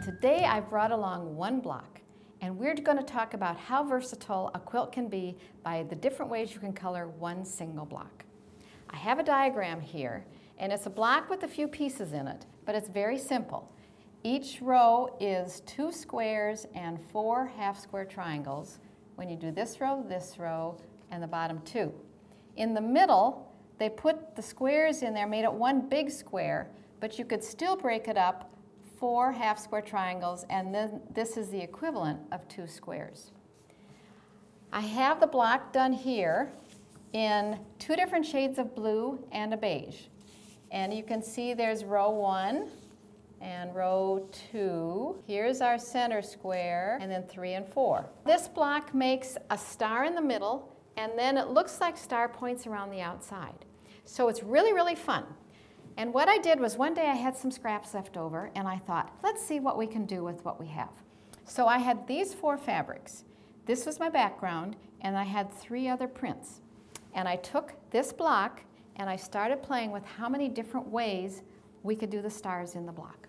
Today I've brought along one block, and we're going to talk about how versatile a quilt can be by the different ways you can color one single block. I have a diagram here, and it's a block with a few pieces in it, but it's very simple. Each row is 2 squares and 4 half-square triangles. When you do this row, and the bottom 2. In the middle, they put the squares in there, made it one big square, but you could still break it up 4 half-square triangles, and then this is the equivalent of 2 squares. I have the block done here in 2 different shades of blue and a beige. And you can see there's row 1 and row 2. Here's our center square, and then 3 and 4. This block makes a star in the middle, and then it looks like star points around the outside. So it's really, really fun. And what I did was one day I had some scraps left over, and I thought, let's see what we can do with what we have. So I had these 4 fabrics. This was my background, and I had 3 other prints. And I took this block, and I started playing with how many different ways we could do the stars in the block.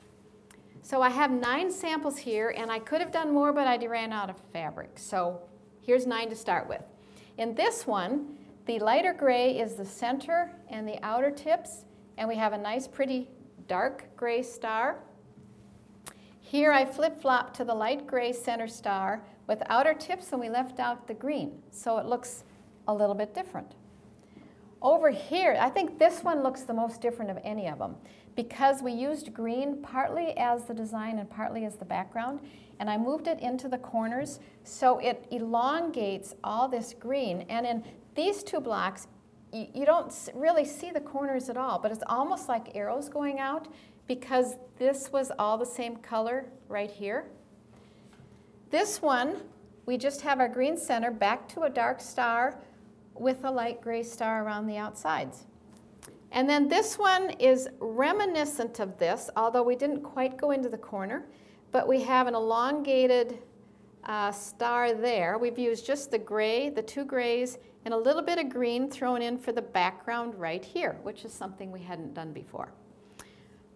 So I have 9 samples here, and I could have done more, but I ran out of fabric. So here's 9 to start with. In this one, the lighter gray is the center and the outer tips, and we have a nice pretty dark gray star. Here I flip-flop to the light gray center star with outer tips, and we left out the green, so it looks a little bit different. Over here, I think this one looks the most different of any of them because we used green partly as the design and partly as the background, and I moved it into the corners so it elongates all this green. And in these 2 blocks, you don't really see the corners at all, but it's almost like arrows going out because this was all the same color right here. This one, we just have our green center back to a dark star with a light gray star around the outsides. And then this one is reminiscent of this, although we didn't quite go into the corner, but we have an elongated star there. We've used just the gray, the 2 grays, and a little bit of green thrown in for the background right here, which is something we hadn't done before.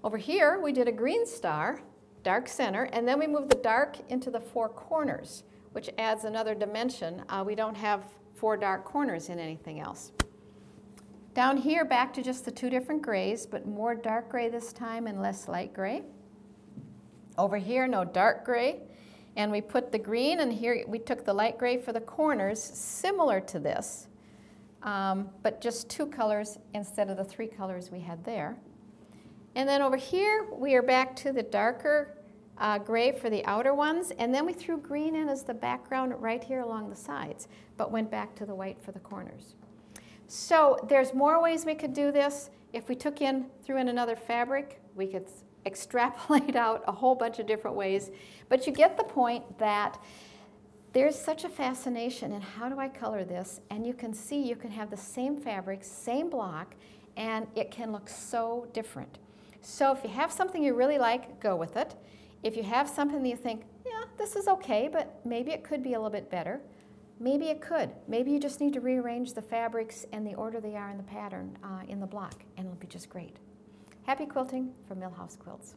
Over here, we did a green star, dark center, and then we moved the dark into the 4 corners, which adds another dimension. We don't have 4 dark corners in anything else. Down here, back to just the 2 different grays, but more dark gray this time and less light gray. Over here, no dark gray. And we put the green, and here we took the light gray for the corners, similar to this, but just 2 colors instead of the 3 colors we had there. And then over here, we are back to the darker gray for the outer ones, and then we threw green in as the background right here along the sides, but went back to the white for the corners. So there's more ways we could do this. If we threw in another fabric, we could extrapolate out a whole bunch of different ways, but you get the point that there's such a fascination in how do I color this, and you can see you can have the same fabric, same block, and it can look so different. So if you have something you really like, go with it. If you have something that you think, yeah, this is okay, but maybe it could be a little bit better, maybe it could. Maybe you just need to rearrange the fabrics and the order they are in the pattern in the block, and it'll be just great. Happy quilting from Millhouse Quilts.